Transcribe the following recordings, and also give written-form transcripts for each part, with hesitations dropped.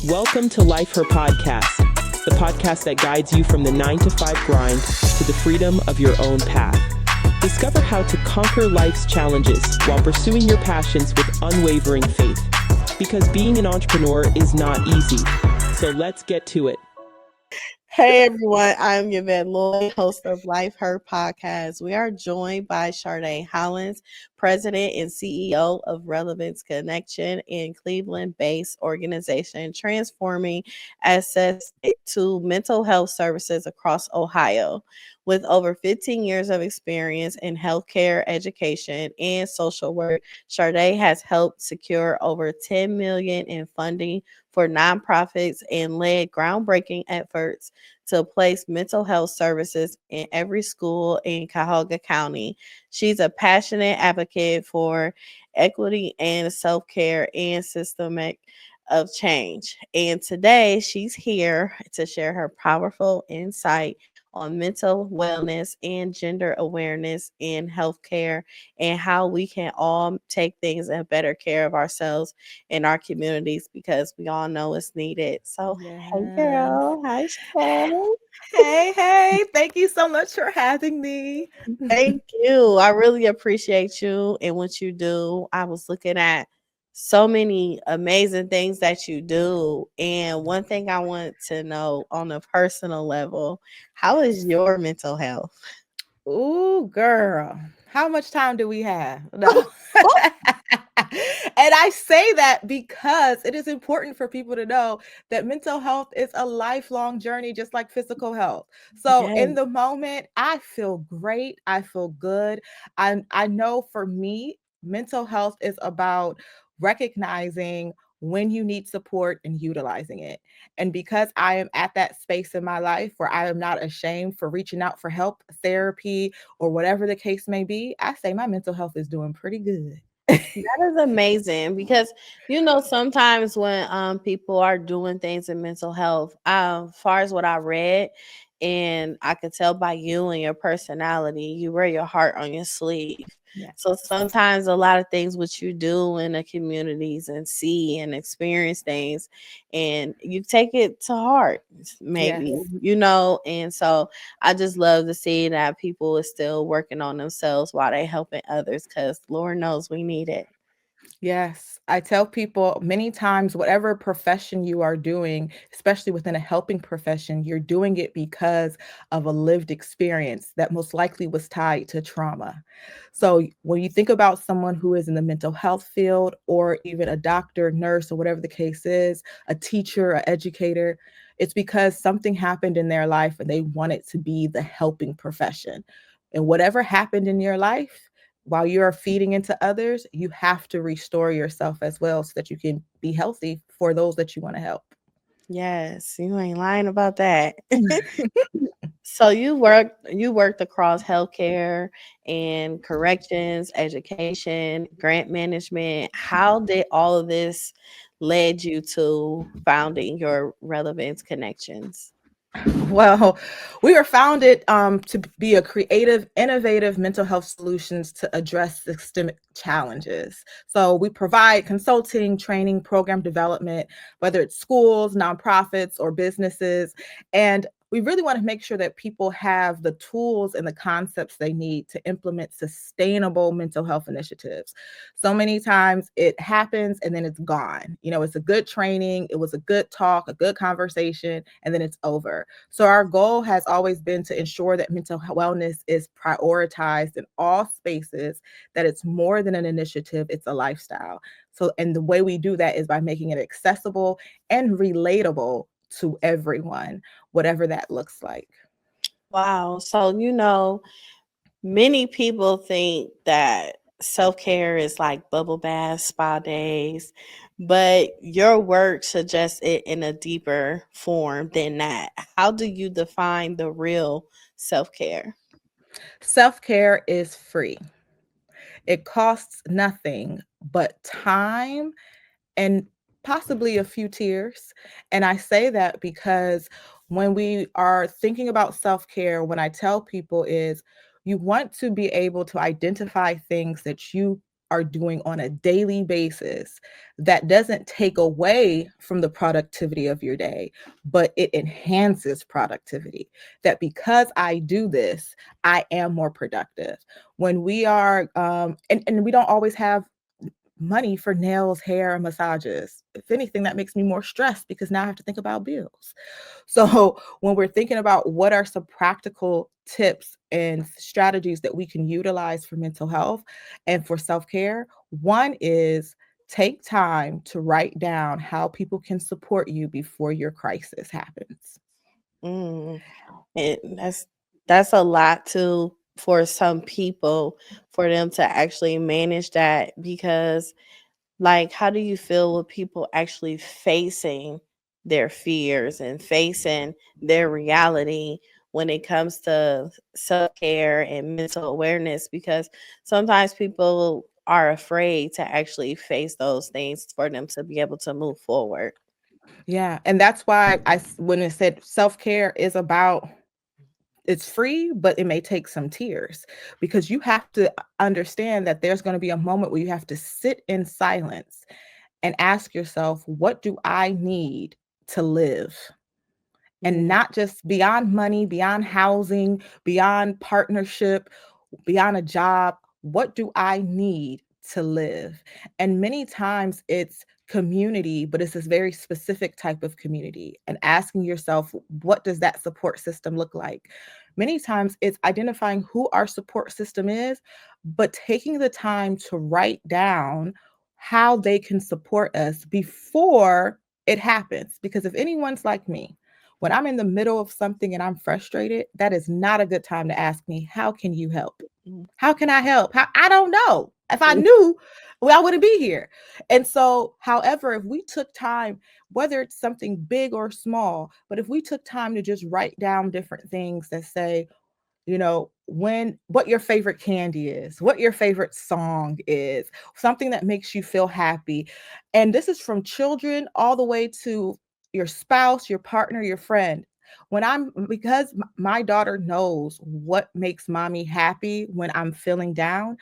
Welcome to Life Her Podcast, the podcast that guides you from the 9-to-5 grind to the freedom of your own path. Discover how to conquer life's challenges while pursuing your passions with unwavering faith. Because being an entrepreneur is not easy. So let's get to it. Hey everyone, I'm Yvette Lloyd, host of Life Her Podcast. We are joined by Chardé Hollins, President and CEO of Relevance Connection in Cleveland-based organization transforming access to mental health services across Ohio. With over 15 years of experience in healthcare, education, and social work, Chardé has helped secure over $10 million in funding for nonprofits and led groundbreaking efforts to place mental health services in every school in Cuyahoga County. She's a passionate advocate for equity and self-care and systemic of change. And today she's here to share her powerful insight on mental wellness and gender awareness in healthcare and how we can all take things and better care of ourselves in our communities because we all know it's needed. So, hey Yes. girl, hi Shay. Hey. Thank you so much for having me. Thank you. I really appreciate you and what you do. I was looking at so many amazing things that you do. And one thing I want to know on a personal level, how is your mental health? Ooh, girl. How much time do we have? No. And I say that because it is important for people to know that mental health is a lifelong journey, just like physical health. So Yes. in the moment, I feel great. I feel good. I know for me, mental health is about recognizing when you need support and utilizing it. And because I am at that space in my life where I am not ashamed for reaching out for help, therapy, or whatever the case may be, I say my mental health is doing pretty good. That is amazing because sometimes when people are doing things in mental health, far as what I read, and I could tell by you and your personality, you wear your heart on your sleeve. Yeah. So sometimes a lot of things what you do in the communities and see and experience things, and you take it to heart, maybe, Yes. and so I just love to see that people are still working on themselves while they helping others because Lord knows we need it. Yes, I tell people many times, whatever profession you are doing, especially within a helping profession, you're doing it because of a lived experience that most likely was tied to trauma. So when you think about someone who is in the mental health field, or even a doctor, nurse, or whatever the case is, a teacher, an educator, it's because something happened in their life and they want it to be the helping profession. And whatever happened in your life, while you're feeding into others, you have to restore yourself as well so that you can be healthy for those that you want to help. Yes, you ain't lying about that. So you worked across healthcare and corrections, education, grant management. How did all of this led you to founding your relevance connections? Well, we were founded to be a creative, innovative mental health solutions to address systemic challenges. So we provide consulting, training, program development, whether it's schools, nonprofits, or businesses. And we really want to make sure that people have the tools and the concepts they need to implement sustainable mental health initiatives. So many times it happens and then it's gone. It's a good training, it was a good talk, a good conversation, and then it's over. So our goal has always been to ensure that mental wellness is prioritized in all spaces, that it's more than an initiative, it's a lifestyle. So, and the way we do that is by making it accessible and relatable to everyone, whatever that looks like. Wow. So, many people think that self-care is like bubble baths, spa days, but your work suggests it in a deeper form than that. How do you define the real self-care? Self-care is free. It costs nothing but time and possibly a few tears. And I say that because when we are thinking about self-care, when I tell people is you want to be able to identify things that you are doing on a daily basis that doesn't take away from the productivity of your day, but it enhances productivity. That because I do this, I am more productive. When we are, and we don't always have money for nails, hair, and massages. If anything, that makes me more stressed because now I have to think about bills. So when we're thinking about what are some practical tips and strategies that we can utilize for mental health and for self-care, one is take time to write down how people can support you before your crisis happens. Mm. And that's a lot too for some people for them to actually manage that because like how do you feel with people actually facing their fears and facing their reality when it comes to self-care and mental awareness because sometimes people are afraid to actually face those things for them to be able to move forward. Yeah, and that's why when it said self-care is about, it's free, but it may take some tears because you have to understand that there's going to be a moment where you have to sit in silence and ask yourself, what do I need to live? And Mm, not just beyond money, beyond housing, beyond partnership, beyond a job. What do I need to live? And many times it's community, but it's this very specific type of community. And asking yourself, what does that support system look like? Many times it's identifying who our support system is, but taking the time to write down how they can support us before it happens. Because if anyone's like me, when I'm in the middle of something and I'm frustrated, that is not a good time to ask me, how can you help? mm, How can I help? I don't know. If I mm, knew, well, I wouldn't be here. And so, however, if we took time, whether it's something big or small, but if we took time to just write down different things that say, when what your favorite candy is, what your favorite song is, something that makes you feel happy. And this is from children all the way to your spouse, your partner, your friend. Because my daughter knows what makes mommy happy when I'm feeling down,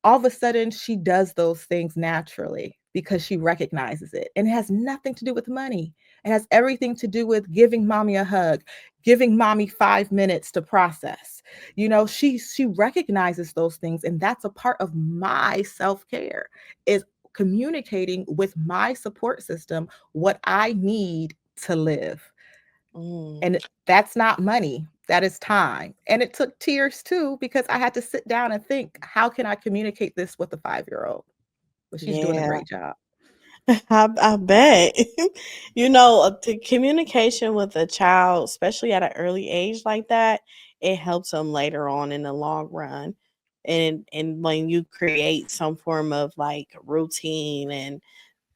all of a sudden she does those things naturally because she recognizes it. And it has nothing to do with money. It has everything to do with giving mommy a hug, giving mommy 5 minutes to process. She recognizes those things, and that's a part of my self-care, is communicating with my support system what I need to live. mm. And that's not money, that is time. And it took tears too, because I had to sit down and think, how can I communicate this with a 5-year-old? But she's doing a Yeah. great job. I bet. The communication with a child, especially at an early age like that, it helps them later on in the long run. And when you create some form of like routine and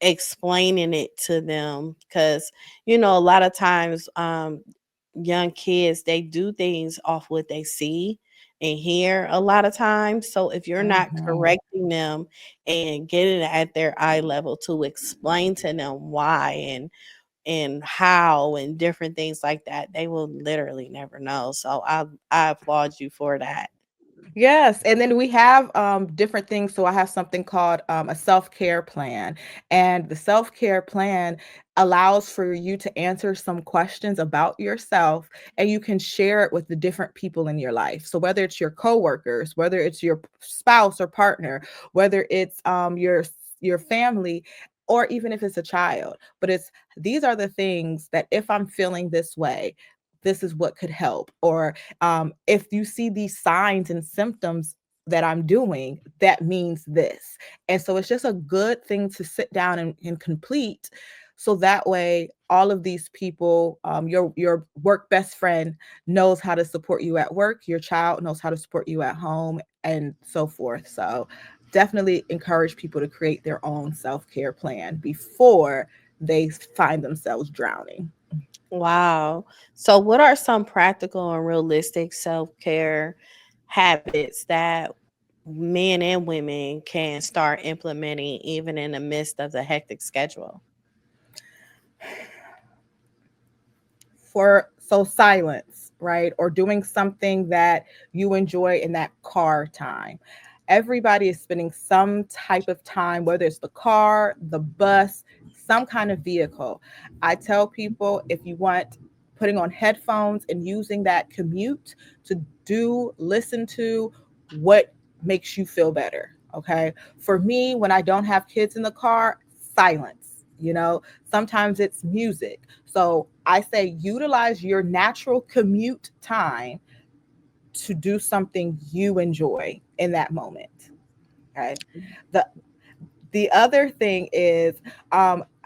explaining it to them, because a lot of times young kids they do things off what they see and hear a lot of times. So if you're not Mhm. correcting them and getting at their eye level to explain to them why and how and different things like that, they will literally never know. So I applaud you for that. Yes, and then we have different things. So I have something called a self-care plan, and the self-care plan allows for you to answer some questions about yourself, and you can share it with the different people in your life. So whether it's your coworkers, whether it's your spouse or partner, whether it's your family, or even if it's a child, but these are the things that if I'm feeling this way, this is what could help. Or if you see these signs and symptoms that I'm doing, that means this. And so it's just a good thing to sit down and complete. So that way, all of these people, your work best friend knows how to support you at work, your child knows how to support you at home, and so forth. So definitely encourage people to create their own self-care plan before they find themselves drowning. Wow. So what are some practical and realistic self-care habits that men and women can start implementing even in the midst of the hectic schedule? So silence, right? Or doing something that you enjoy in that car time. everybody is spending some type of time, whether it's the car, the bus, some kind of vehicle. I tell people, if you want, putting on headphones and using that commute to listen to what makes you feel better. Okay. For me, when I don't have kids in the car, silence, sometimes it's music. So I say utilize your natural commute time to do something you enjoy in that moment. Okay. The the other thing is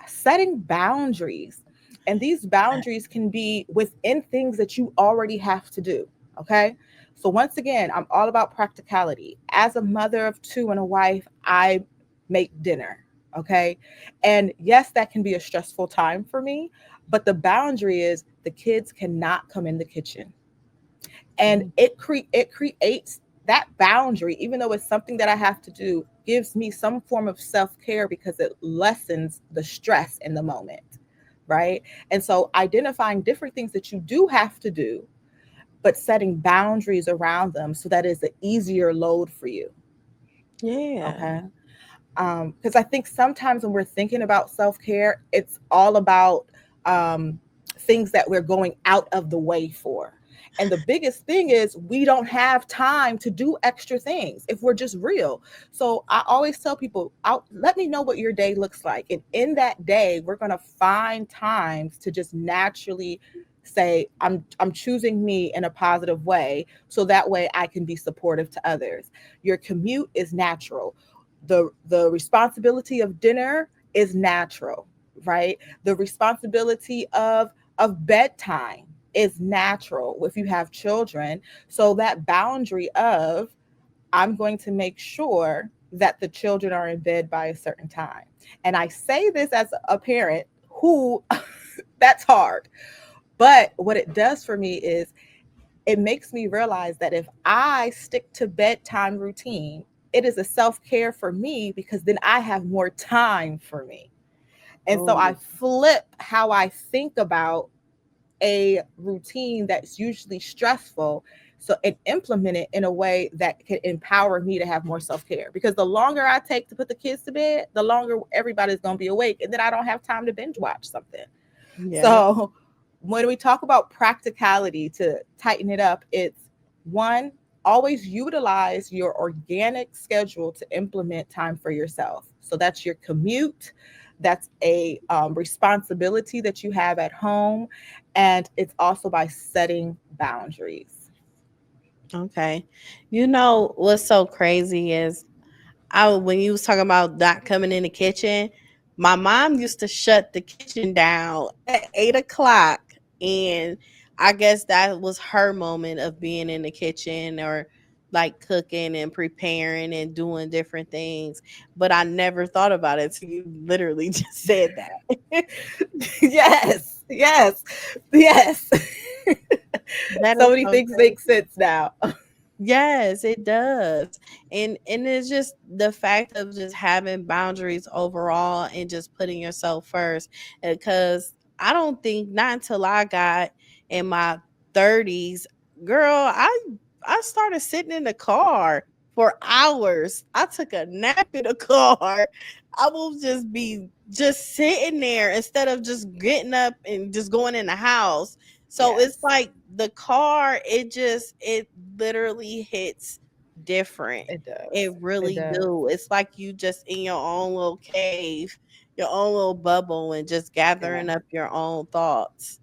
setting boundaries. And these boundaries can be within things that you already have to do. Okay. So once again, I'm all about practicality. As a mother of two and a wife, I make dinner. Okay. And yes, that can be a stressful time for me, but the boundary is the kids cannot come in the kitchen. And it creates that boundary, even though it's something that I have to do, gives me some form of self-care because it lessens the stress in the moment, right? And so identifying different things that you do have to do, but setting boundaries around them so that is an easier load for you. Yeah. Okay. Because I think sometimes when we're thinking about self-care, it's all about things that we're going out of the way for. And the biggest thing is we don't have time to do extra things if we're just real. So I always tell people, let me know what your day looks like. And in that day, we're going to find times to just naturally say, I'm choosing me in a positive way. So that way I can be supportive to others. Your commute is natural. The responsibility of dinner is natural, right? The responsibility of bedtime is natural if you have children. So that boundary of I'm going to make sure that the children are in bed by a certain time. And I say this as a parent who that's hard. But what it does for me is it makes me realize that if I stick to bedtime routine, it is a self-care for me because then I have more time for me. And so I flip how I think about a routine that's usually stressful, so and implement it in a way that can empower me to have more self-care, because the longer I take to put the kids to bed, the longer everybody's going to be awake, and then I don't have time to binge watch something. Yeah. So when we talk about practicality, to tighten it up, it's one, always utilize your organic schedule to implement time for yourself. So that's your commute, that's a responsibility that you have at home, and it's also by setting boundaries. Okay. You know what's so crazy is when you was talking about not coming in the kitchen, my mom used to shut the kitchen down at 8 o'clock, and I guess that was her moment of being in the kitchen or like cooking and preparing and doing different things. But I never thought about it. So you literally just said that. Yes, yes, yes. That So is many so things crazy. make sense now. Yes, it does. And it's just the fact of just having boundaries overall and just putting yourself first. Because I don't think not until I got in my 30s, girl, I started sitting in the car for hours. I took a nap in the car. I will just be just sitting there instead of just getting up and just going in the house. So it's Yes, like the car, it literally hits different. it does. It It really does. do. It's like you just in your own little cave, your own little bubble, and just Yeah. gathering up your own thoughts.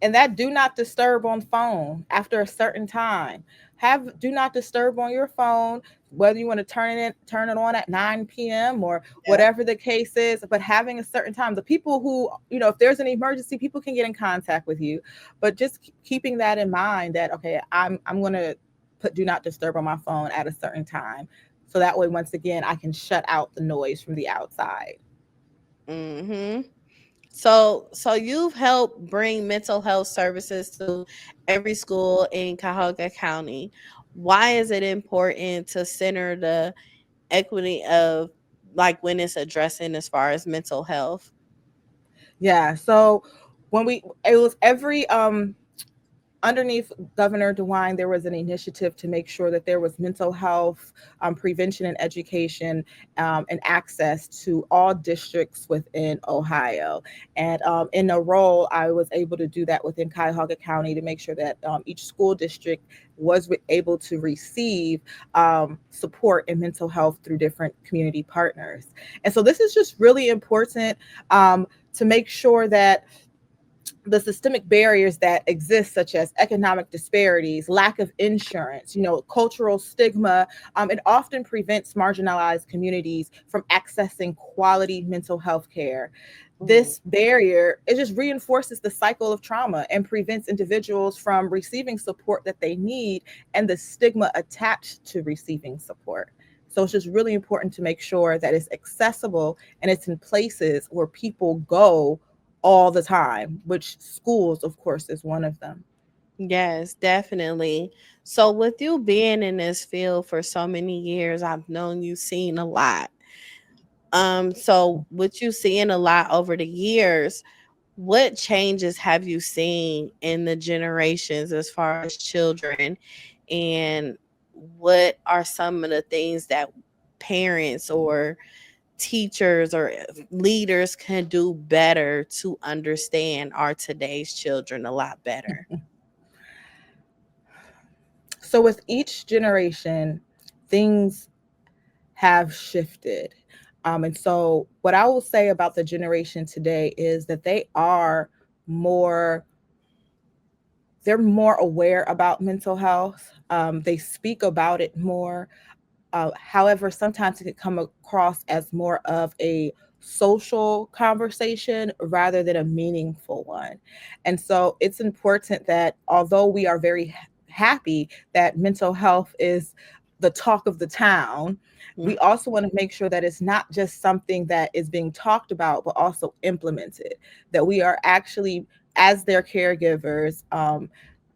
And that do not disturb on phone after a certain time. Have do not disturb on your phone, whether you want to turn it on at 9 p.m. or Yeah. whatever the case is, but having a certain time. The people who, if there's an emergency, people can get in contact with you. But just keeping that in mind that okay, I'm gonna put do not disturb on my phone at a certain time. So that way, once again, I can shut out the noise from the outside. Mhm. So you've helped bring mental health services to every school in Cuyahoga County. Why is it important to center the equity of like when it's addressing as far as mental health? Yeah. So it was every underneath Governor DeWine, there was an initiative to make sure that there was mental health prevention and education and access to all districts within Ohio. And in a role, I was able to do that within Cuyahoga County to make sure that each school district was able to receive support in mental health through different community partners. And so this is just really important to make sure that the systemic barriers that exist, such as economic disparities, lack of insurance, cultural stigma, it often prevents marginalized communities from accessing quality mental health care. This barrier, it just reinforces the cycle of trauma and prevents individuals from receiving support that they need and the stigma attached to receiving support. So it's just really important to make sure that it's accessible and it's in places where people go all the time, which schools, of course, is one of them. Yes, definitely. So with you being in this field for so many years, I've known you seen a lot. So with you seeing a lot over the years, what changes have you seen in the generations as far as children, and what are some of the things that parents or teachers or leaders can do better to understand our today's children a lot better? So with each generation, things have shifted. And so what I will say about the generation today is that they're more aware about mental health. They speak about it more. However, sometimes it can come across as more of a social conversation rather than a meaningful one. And so it's important that although we are very happy that mental health is the talk of the town, we also want to make sure that it's not just something that is being talked about, but also implemented, that we are actually, as their caregivers,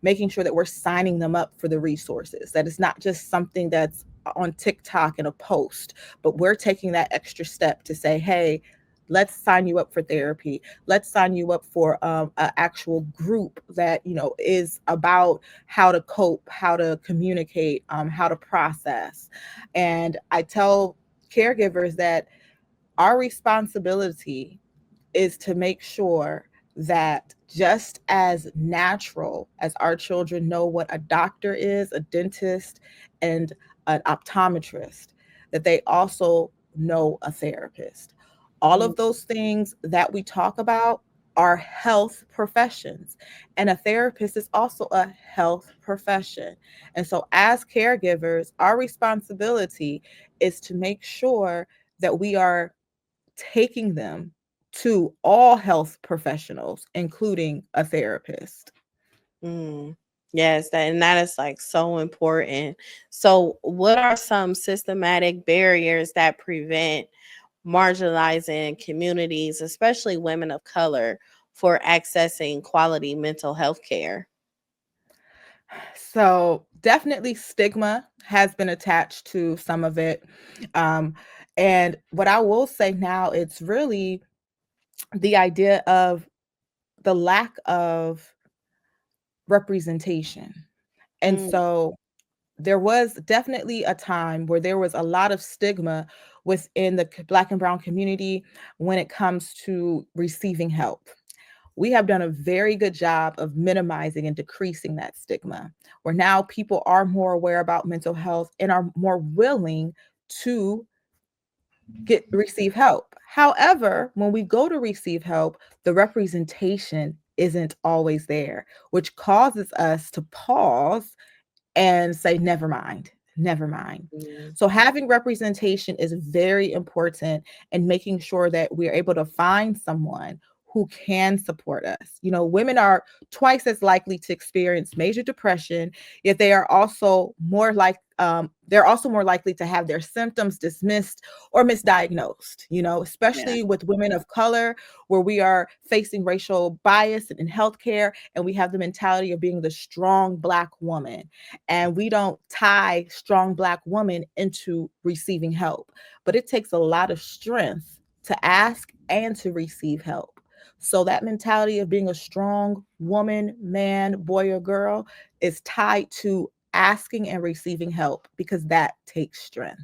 making sure that we're signing them up for the resources, that it's not just something that's on TikTok in a post, but we're taking that extra step to say, hey, let's sign you up for therapy. Let's sign you up for an actual group that, is about how to cope, how to communicate, how to process. And I tell caregivers that our responsibility is to make sure that just as natural as our children know what a doctor is, a dentist, and an optometrist, that they also know a therapist. All of those things that we talk about are health professions, and a therapist is also a health profession. And so as caregivers, our responsibility is to make sure that we are taking them to all health professionals, including a therapist. Yes, and that is like so important. So, what are some systematic barriers that prevent marginalizing communities, especially women of color, for accessing quality mental health care? So definitely stigma has been attached to some of it. And what I will say now, it's really the idea of the lack of representation. And Mm, so there was definitely a time where there was a lot of stigma within the Black and Brown community when it comes to receiving help. We have done a very good job of minimizing and decreasing that stigma, where now people are more aware about mental health and are more willing to receive help. However, when we go to receive help, the representation isn't always there, which causes us to pause and say, never mind, never mind. mm, So having representation is very important, and making sure that we're able to find someone who can support us. Women are twice as likely to experience major depression, yet they are also more likely to have their symptoms dismissed or misdiagnosed, yeah. especially with women of color, where we are facing racial bias in healthcare, and we have the mentality of being the strong Black woman. And we don't tie strong Black woman into receiving help. But it takes a lot of strength to ask and to receive help. So that mentality of being a strong woman, man, boy, or girl is tied to asking and receiving help, because that takes strength.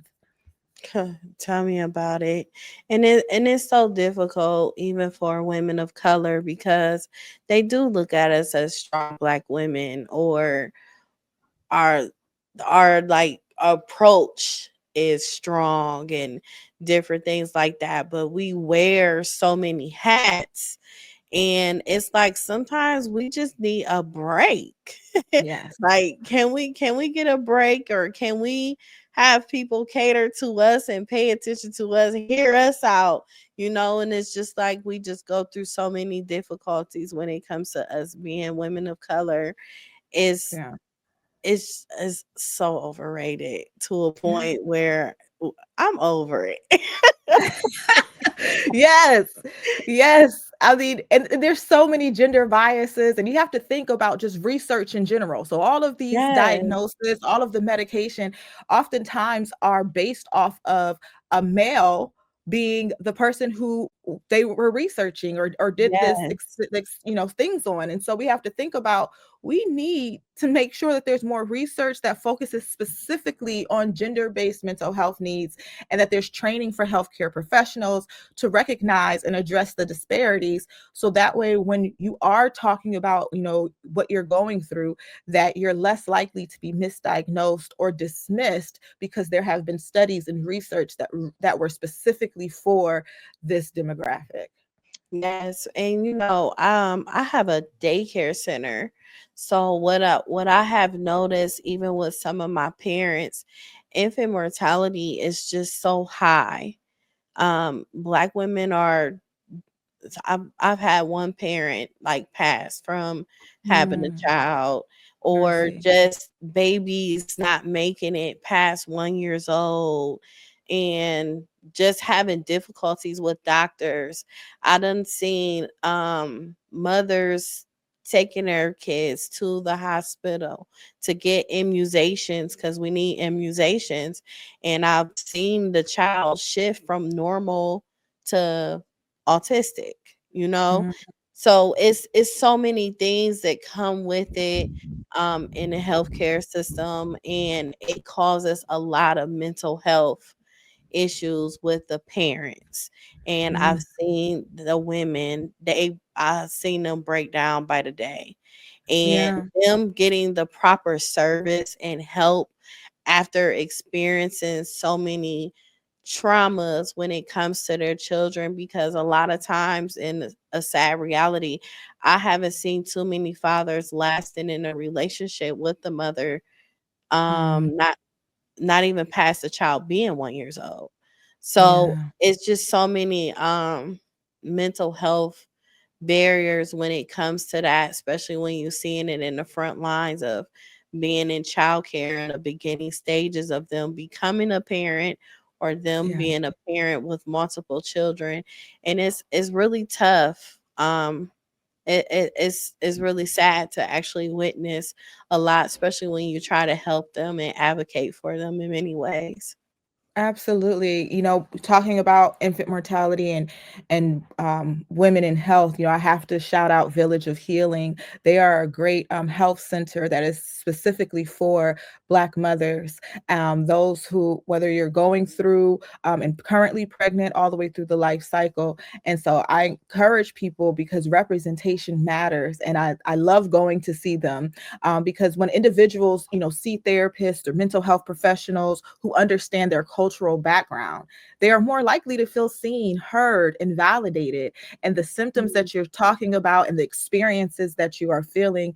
Tell me about it. And it's so difficult even for women of color because they do look at us as strong black women, or our like approach is strong and different things like that, but we wear so many hats, and it's like sometimes we just need a break. Yes. Like, can we get a break, or can we have people cater to us and pay attention to us, hear us out, and it's just like we just go through so many difficulties when it comes to us being women of color. Is Yeah. it's so overrated to a Yeah. point where I'm over it. Yes. Yes. I mean, and there's so many gender biases, and you have to think about just research in general. So all of these Yes, diagnoses, all of the medication oftentimes are based off of a male being the person who they were researching or did this yes, things on. And so we have to think about, we need to make sure that there's more research that focuses specifically on gender-based mental health needs, and that there's training for healthcare professionals to recognize and address the disparities. So that way, when you are talking about, what you're going through, that you're less likely to be misdiagnosed or dismissed, because there have been studies and research that were specifically for this demographic. yes. And I have a daycare center. So what I have noticed, even with some of my parents, infant mortality is just so high. Black women are I've had one parent like pass from having a Mm, child, I or see. just babies not making it past 1 years old, and just having difficulties with doctors. I done seen mothers taking their kids to the hospital to get immunizations, because we need immunizations, and I've seen the child shift from normal to autistic, you know? Mm, So it's so many things that come with it in the healthcare system, and it causes a lot of mental health issues with the parents. And I've mm, seen the women, I've seen them break down by the day. And yeah. them getting the proper service and help after experiencing so many traumas when it comes to their children, because a lot of times, in a sad reality, I haven't seen too many fathers lasting in a relationship with the mother, Mm, not even past the child being 1 years old. So yeah. it's just so many mental health barriers when it comes to that, especially when you're seeing it in the front lines of being in childcare and the beginning stages of them becoming a parent, or them Yeah. being a parent with multiple children. And it's really tough. It's really sad to actually witness a lot, especially when you try to help them and advocate for them in many ways. Absolutely. Talking about infant mortality and women in health, I have to shout out Village of Healing. They are a great health center that is specifically for Black mothers, those who, whether you're going through and currently pregnant, all the way through the life cycle. And so I encourage people, because representation matters, and I love going to see them, because when individuals, see therapists or mental health professionals who understand their cultural background, they are more likely to feel seen, heard, and validated. And the symptoms Mm, that you're talking about and the experiences that you are feeling,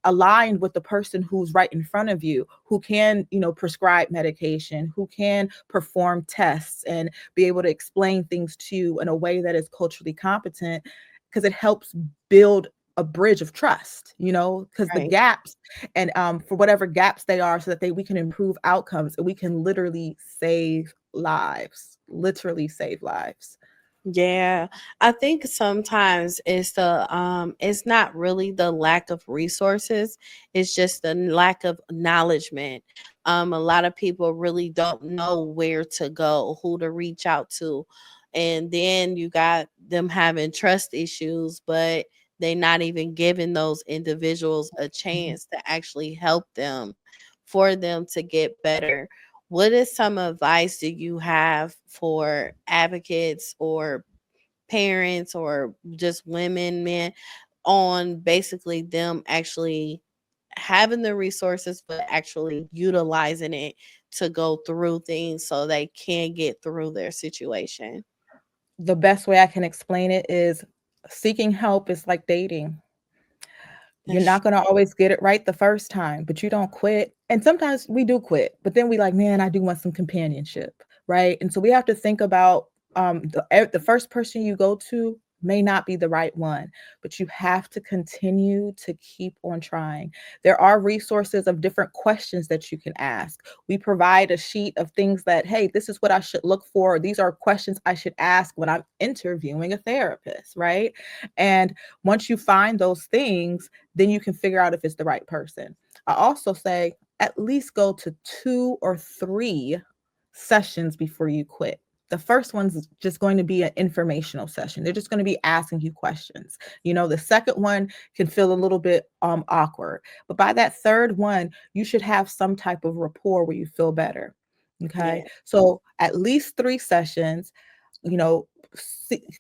aligned with the person who's right in front of you, who can, prescribe medication, who can perform tests and be able to explain things to you in a way that is culturally competent, because it helps build a bridge of trust, because the right. gaps, and for whatever gaps they are, so that we can improve outcomes, and we can literally save lives. Yeah, I think sometimes it's not really the lack of resources, it's just the lack of acknowledgement. A lot of people really don't know where to go, who to reach out to. And then you got them having trust issues, but they not even giving those individuals a chance to actually help them for them to get better. What is some advice do you have for advocates or parents or just women, men, on basically them actually having the resources but actually utilizing it to go through things so they can get through their situation? The best way I can explain it is seeking help is like dating. You're That's not gonna always get it right the first time, but you don't quit. And sometimes we do quit, but then we like, man, I do want some companionship, right? And so we have to think about the first person you go to may not be the right one, but you have to continue to keep on trying. There are resources of different questions that you can ask. We provide a sheet of things that, hey, this is what I should look for. These are questions I should ask when I'm interviewing a therapist, right? And once you find those things, then you can figure out if it's the right person. I also say at least go to 2 or 3 sessions before you quit. The first one's just going to be an informational session. They're just going to be asking you questions. The second one can feel a little bit awkward, but by that third one, you should have some type of rapport where you feel better. Okay. yeah. So at least 3 sessions,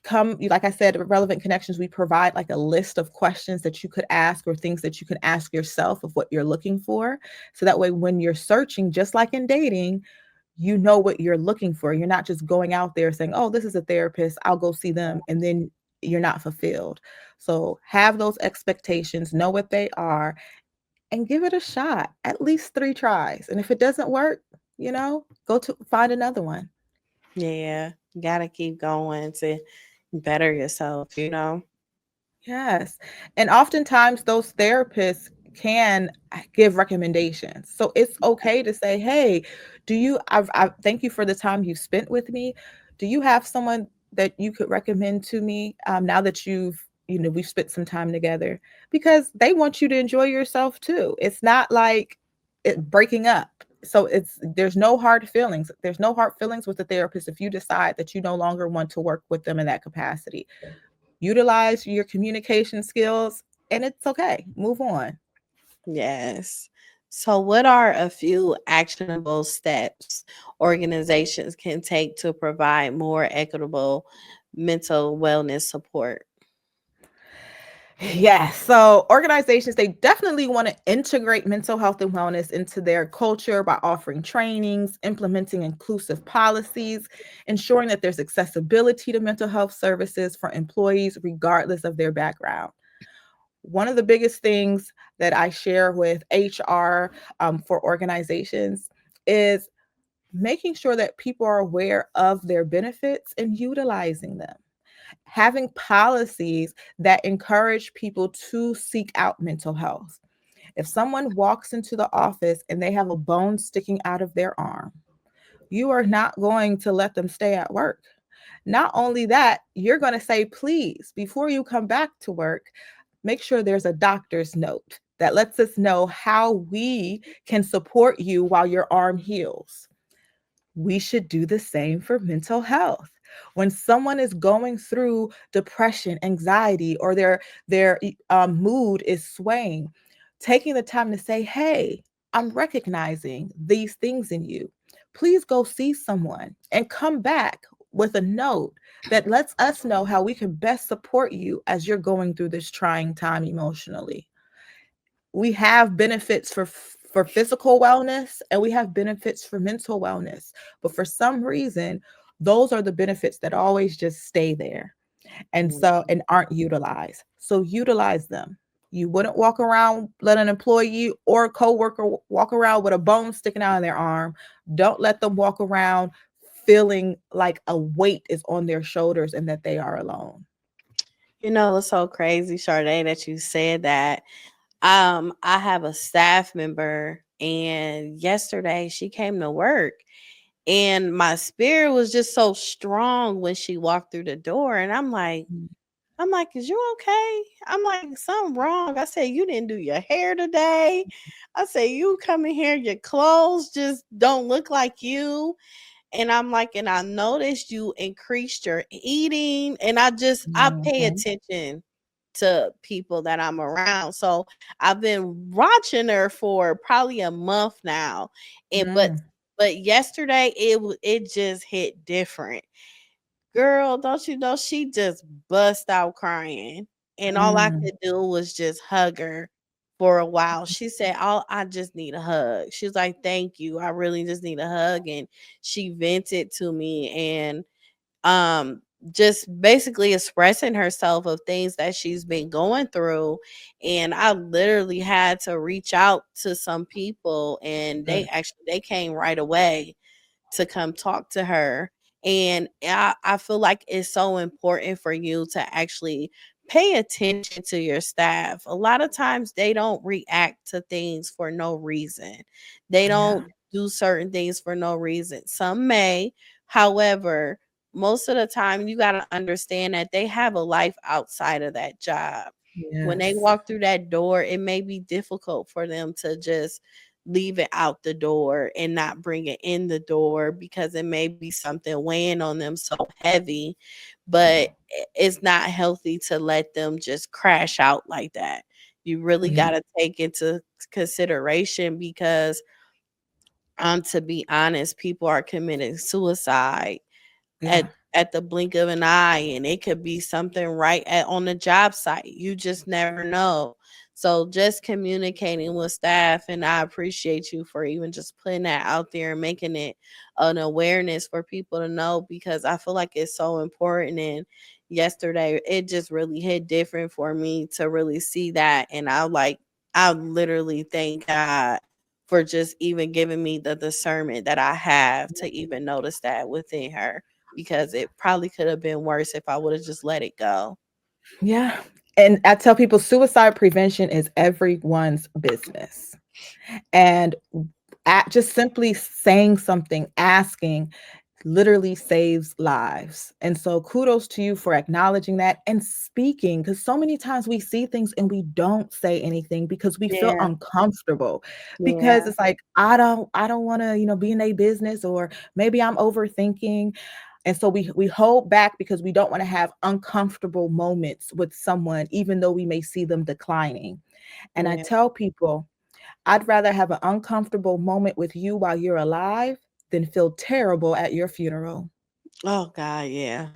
come, like I said, relevant connections, we provide like a list of questions that you could ask or things that you can ask yourself of what you're looking for. So that way, when you're searching, just like in dating, you know what you're looking for. You're not just going out there saying, oh, this is a therapist, I'll go see them. And then you're not fulfilled. So have those expectations, know what they are, and give it a shot, at least 3 tries. And if it doesn't work, go to find another one. Yeah, you gotta keep going to better yourself. Yes. And oftentimes those therapists can give recommendations. So it's okay to say, hey, I thank you for the time you spent with me. Do you have someone that you could recommend to me now that we've spent some time together? Because they want you to enjoy yourself too. It's not like breaking up. So there's no hard feelings. There's no hard feelings with the therapist if you decide that you no longer want to work with them in that capacity. Utilize your communication skills and it's okay. Move on. Yes. So, what are a few actionable steps organizations can take to provide more equitable mental wellness support? Yes. So organizations, they definitely want to integrate mental health and wellness into their culture by offering trainings, implementing inclusive policies, ensuring that there's accessibility to mental health services for employees, regardless of their background. One of the biggest things that I share with HR for organizations is making sure that people are aware of their benefits and utilizing them. Having policies that encourage people to seek out mental health. If someone walks into the office and they have a bone sticking out of their arm, you are not going to let them stay at work. Not only that, you're going to say, please, before you come back to work, make sure there's a doctor's note that lets us know how we can support you while your arm heals. We should do the same for mental health. When someone is going through depression, anxiety, or their mood is swaying, taking the time to say, hey, I'm recognizing these things in you. Please go see someone and come back with a note that lets us know how we can best support you as you're going through this trying time emotionally. We have benefits for physical wellness and we have benefits for mental wellness, but for some reason those are the benefits that always just stay there and aren't utilized. So utilize them. You wouldn't walk around, let an employee or a coworker walk around with a bone sticking out of their arm. Don't let them walk around feeling like a weight is on their shoulders and that they are alone. It's so crazy, Chardé, that you said that. I have a staff member, and yesterday she came to work, and my spirit was just so strong when she walked through the door, and I'm like, is you okay? I'm like, something wrong. I said, you didn't do your hair today. I said, you come in here, your clothes just don't look like you. And I'm like, and I noticed you increased your eating. And I pay Mhm. attention to people that I'm around. So I've been watching her for probably a month now. And Mm. but yesterday it just hit different. Girl, don't you know she just bust out crying. And all I Mm. could do was just hug her for a while. She said, "Oh, I just need a hug." She was like, "Thank you. I really just need a hug." And she vented to me and um just basically expressing herself of things that she's been going through. And I literally had to reach out to some people and Mm. they came right away to come talk to her. And I feel like it's so important for you to actually pay attention to your staff. A lot of times they don't react to things for no reason. They Yeah. don't do certain things for no reason. Some may, however, most of the time you got to understand that they have a life outside of that job. When they Yes. walk through that door, it may be difficult for them to just leave it out the door and not bring it in the door because it may be something weighing on them so heavy, but it's not healthy to let them just crash out like that. You really Yeah. got to take into consideration because to be honest, people are committing suicide Yeah. at the blink of an eye, and it could be something on the job site. You just never know. So just communicating with staff, and I appreciate you for even just putting that out there and making it an awareness for people to know, because I feel like it's so important. And yesterday it just really hit different for me to really see that. And I literally thank God for just even giving me the discernment that I have to even notice that within her, because it probably could have been worse if I would have just let it go. Yeah. And I tell people suicide prevention is everyone's business. And at just simply saying something, asking, literally saves lives. And so kudos to you for acknowledging that and speaking, because so many times we see things and we don't say anything because we feel Yeah. uncomfortable, because Yeah. it's like I don't want to, be in a business, or maybe I'm overthinking. And so we hold back because we don't want to have uncomfortable moments with someone, even though we may see them declining. And I Yeah. tell people, I'd rather have an uncomfortable moment with you while you're alive than feel terrible at your funeral. Oh God, yeah. Yeah.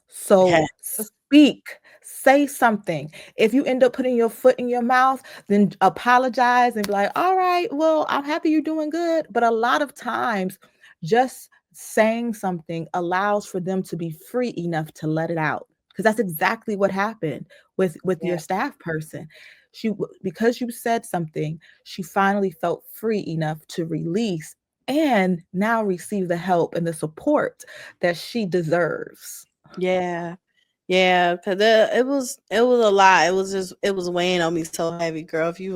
So speak, say something. If you end up putting your foot in your mouth, then apologize and be like, all right, well, I'm happy you're doing good. But a lot of times, just saying something allows for them to be free enough to let it out. Because that's exactly what happened with Yeah. your staff person. Because you said something, she finally felt free enough to release and now receive the help and the support that she deserves. Yeah. Yeah, because it was a lot. It was weighing on me so heavy, girl. If you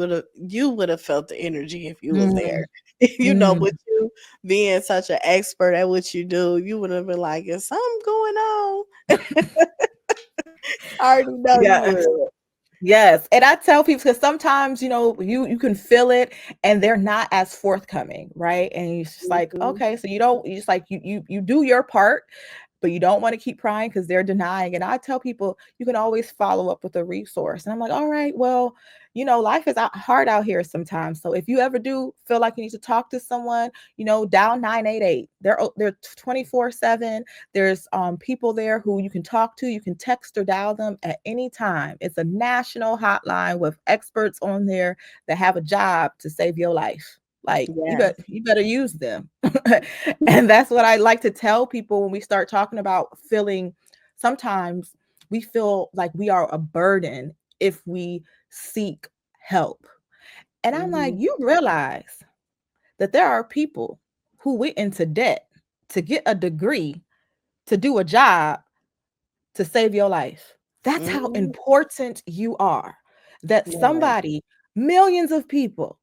would have felt the energy if you was Mm, there. mm. With you being such an expert at what you do, you would have been like, "Is something going on?" I already know you Yes, would. yes, and I tell people, because sometimes, you can feel it and they're not as forthcoming, right? And it's just like, Mhm. okay, so you just like you do your part, but you don't want to keep prying because they're denying. And I tell people you can always follow up with a resource. And I'm like, all right, well, life is hard out here sometimes. So if you ever do feel like you need to talk to someone, dial 988. They're 24/7. There's people there who you can talk to. You can text or dial them at any time. It's a national hotline with experts on there that have a job to save your life. Like Yeah. you better use them. And that's what I like to tell people when we start talking about feeling. Sometimes we feel like we are a burden if we seek help. And I'm like, Mhm. you realize that there are people who went into debt to get a degree to do a job to save your life. That's how Mhm. important you are. That Yeah. somebody, millions of people,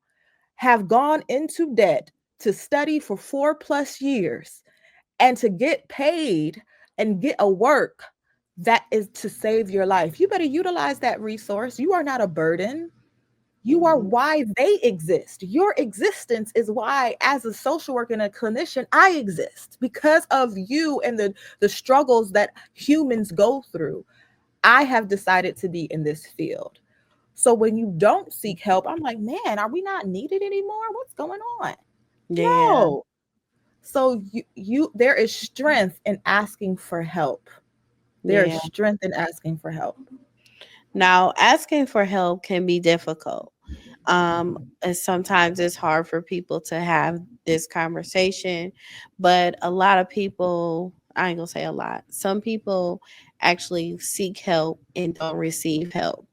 have gone into debt to study for 4+ years and to get paid and get a work that is to save your life. You better utilize that resource. You are not a burden. You are why they exist. Your existence is why, as a social worker and a clinician, I exist because of you and the struggles that humans go through. I have decided to be in this field. So when you don't seek help, I'm like, man, are we not needed anymore? What's going on? Yeah. No. So you there is strength in asking for help. There is Yeah. strength in asking for help. Now, asking for help can be difficult. And sometimes it's hard for people to have this conversation, but a lot of people, I ain't gonna say a lot, some people actually seek help and don't receive help.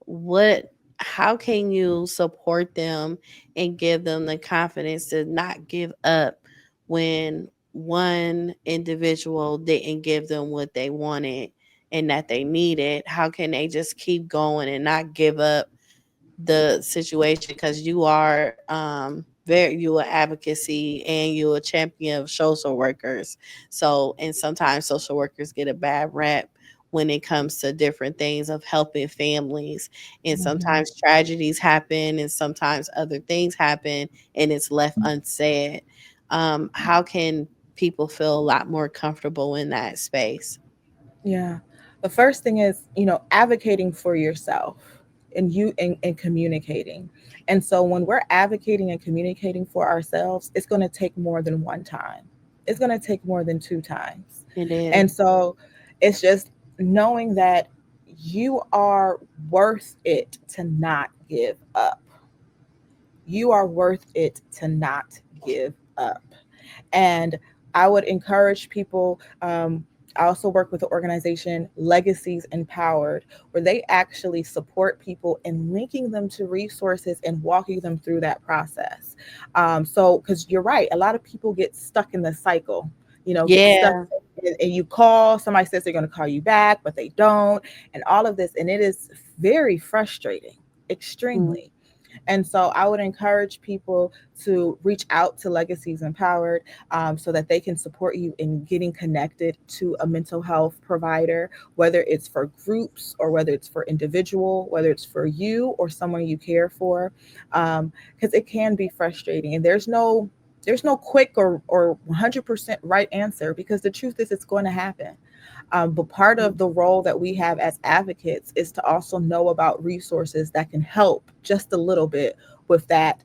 What How can you support them and give them the confidence to not give up when one individual didn't give them what they wanted and that they needed? How can they just keep going and not give up the situation, because you are very, you are advocacy and you a champion of social workers. So, and sometimes social workers get a bad rep when it comes to different things of helping families, and Mhm. sometimes tragedies happen and sometimes other things happen and it's left unsaid. How can people feel a lot more comfortable in that space? Yeah. The first thing is, advocating for yourself and communicating. And so when we're advocating and communicating for ourselves, it's going to take more than one time. It's going to take more than two times. It is. And so it's just knowing that you are worth it to not give up. You are worth it to not give up. And I would encourage people. I also work with the organization Legacies Empowered, where they actually support people in linking them to resources and walking them through that process. So, because you're right, a lot of people get stuck in the cycle, get stuck. Yeah. And you call, somebody says they're going to call you back, but they don't, and all of this. And it is very frustrating, Mm. extremely. And so I would encourage people to reach out to Legacies Empowered, so that they can support you in getting connected to a mental health provider, whether it's for groups or whether it's for individual, whether it's for you or someone you care for, because it can be frustrating. And there's no quick or 100% right answer, because the truth is it's going to happen. But part of the role that we have as advocates is to also know about resources that can help just a little bit with that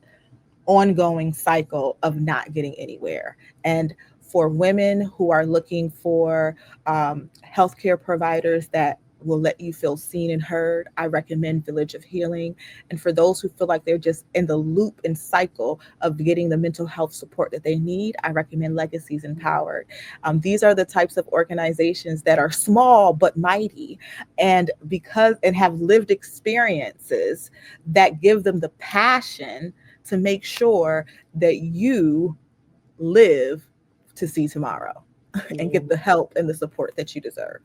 ongoing cycle of not getting anywhere. And for women who are looking for healthcare providers that will let you feel seen and heard, I recommend Village of Healing. And for those who feel like they're just in the loop and cycle of getting the mental health support that they need, I recommend Legacies Empowered. These are the types of organizations that are small but mighty, and have lived experiences that give them the passion to make sure that you live to see tomorrow and Yeah. get the help and the support that you deserve.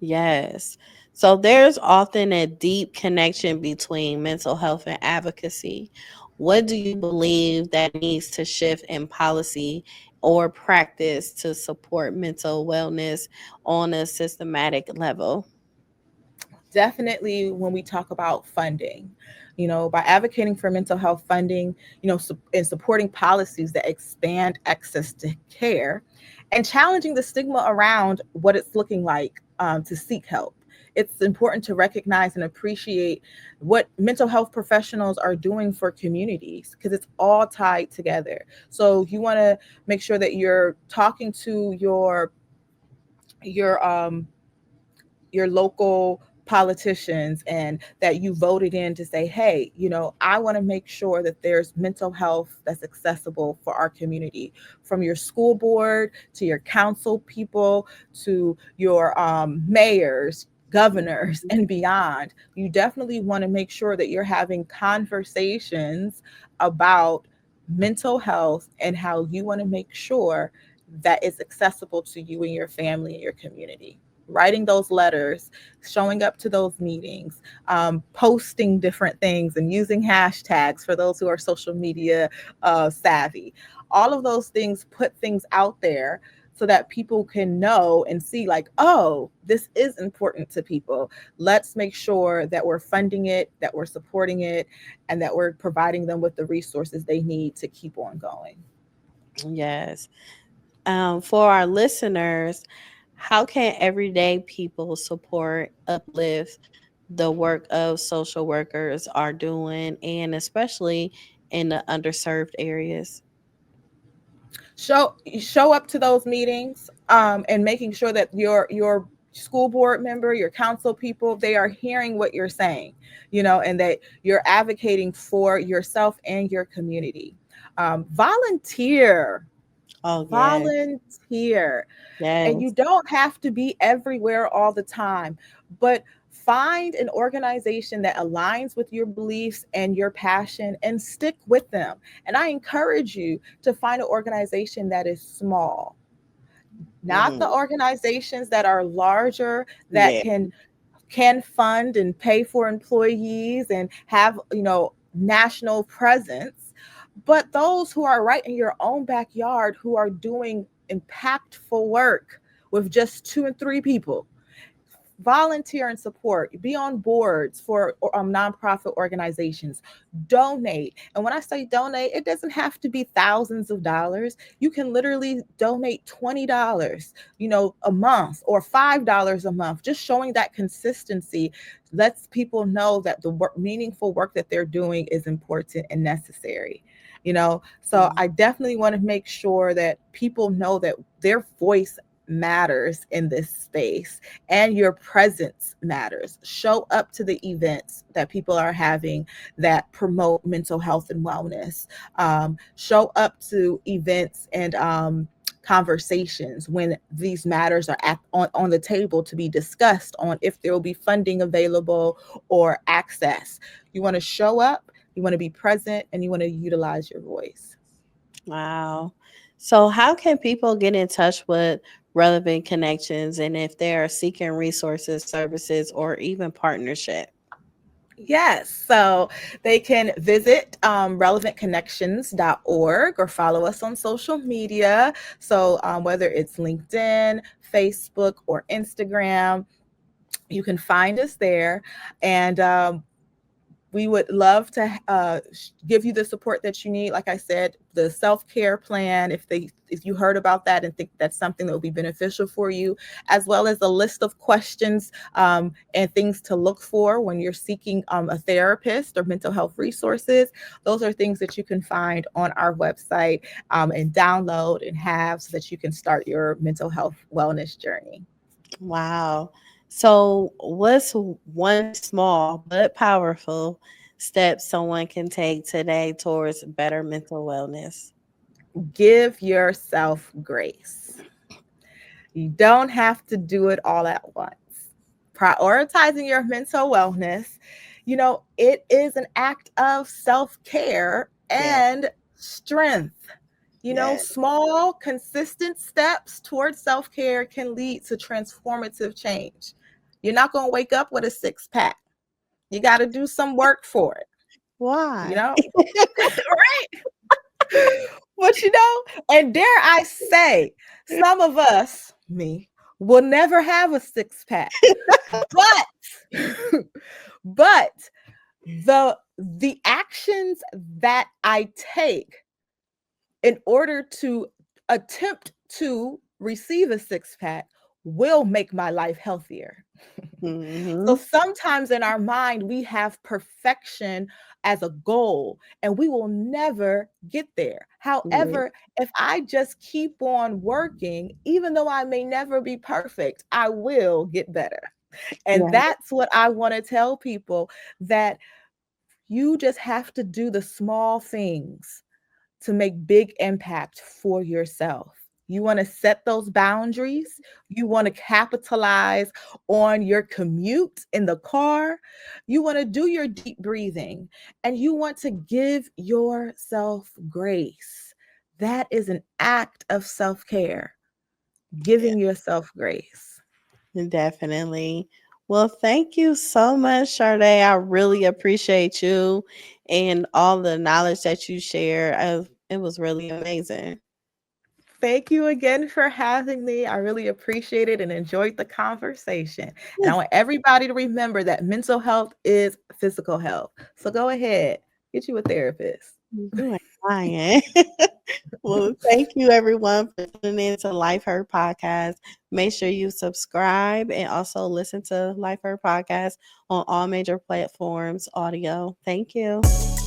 Yes. So there's often a deep connection between mental health and advocacy. What do you believe that needs to shift in policy or practice to support mental wellness on a systematic level? Definitely when we talk about funding, by advocating for mental health funding, and supporting policies that expand access to care, and challenging the stigma around what it's looking like, to seek help. It's important to recognize and appreciate what mental health professionals are doing for communities, because it's all tied together. So you want to make sure that you're talking to your your local politicians, and that you voted in to say, hey, I want to make sure that there's mental health that's accessible for our community, from your school board to your council people to your mayors, governors, and beyond. You definitely want to make sure that you're having conversations about mental health and how you want to make sure that it's accessible to you and your family and your community. Writing those letters, showing up to those meetings, posting different things, and using hashtags for those who are social media savvy. All of those things put things out there so that people can know and see like, oh, this is important to people. Let's make sure that we're funding it, that we're supporting it, and that we're providing them with the resources they need to keep on going. Yes. For our listeners, how can everyday people support, uplift the work of social workers are doing, and especially in the underserved areas? Show up to those meetings, and making sure that your school board member, your council people, they are hearing what you're saying, and that you're advocating for yourself and your community. Volunteer. Oh, yes. Volunteer. And you Yes. don't have to be everywhere all the time, but find an organization that aligns with your beliefs and your passion and stick with them. And I encourage you to find an organization that is small, not the Mhm. organizations that are larger, that Yeah. can fund and pay for employees and have, national presence, but those who are right in your own backyard, who are doing impactful work with just 2 and 3 people. Volunteer and support. Be on boards for nonprofit organizations. Donate. And when I say donate, it doesn't have to be thousands of dollars. You can literally donate $20, a month, or $5 a month. Just showing that consistency lets people know that the meaningful work that they're doing is important and necessary. So Mhm. I definitely want to make sure that people know that their voice matters in this space, and your presence matters. Show up to the events that people are having that promote mental health and wellness. Show up to events and conversations when these matters are on the table to be discussed on if there will be funding available or access. You want to show up, you want to be present, and you want to utilize your voice. Wow. So, how can people get in touch with relevant connections, and if they are seeking resources, services, or even partnership? Yes, so they can visit relevantconnections.org or follow us on social media. So, whether it's LinkedIn, Facebook, or Instagram, you can find us there. And we would love to give you the support that you need. Like I said, the self-care plan, if you heard about that and think that's something that will be beneficial for you, as well as a list of questions and things to look for when you're seeking a therapist or mental health resources. Those are things that you can find on our website, and download and have, so that you can start your mental health wellness journey. Wow. So, what's one small but powerful step someone can take today towards better mental wellness? Give yourself grace. You don't have to do it all at once. Prioritizing your mental wellness, it is an act of self care Yeah. and strength. Yeah. Small, consistent steps towards self care can lead to transformative change. You're not going to wake up with a six pack. You got to do some work for it, you Why? know? Right? And dare I say, some of us, me, will never have a six pack. But but the actions that I take in order to attempt to receive a six pack will make my life healthier. So Hmm. sometimes in our mind, we have perfection as a goal and we will never get there. Yeah. However, if I just keep on working, even though I may never be perfect, I will get better. And Yeah. that's what I want to tell people, that you just have to do the small things to make big impact for yourself. You want to set those boundaries. You want to capitalize on your commute in the car. You want to do your deep breathing, and you want to give yourself grace. That is an act of self care, Yeah. giving yourself grace. Definitely. Well, thank you so much, Chardé. I really appreciate you and all the knowledge that you share. It was really amazing. Thank you again for having me. I really appreciate it and enjoyed the conversation. And I want everybody to remember that mental health is physical health. So go ahead, get you a therapist. You ain't lying. Well, thank you everyone for tuning in to Life Heard Podcast. Make sure you subscribe and also listen to Life Heard Podcast on all major platforms, audio. Thank you.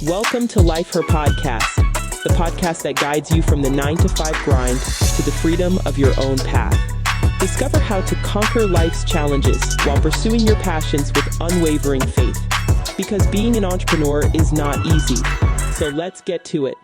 Welcome to Life Her Podcast, the podcast that guides you from the 9-to-5 grind to the freedom of your own path. Discover how to conquer life's challenges while pursuing your passions with unwavering faith. Because being an entrepreneur is not easy. So let's get to it.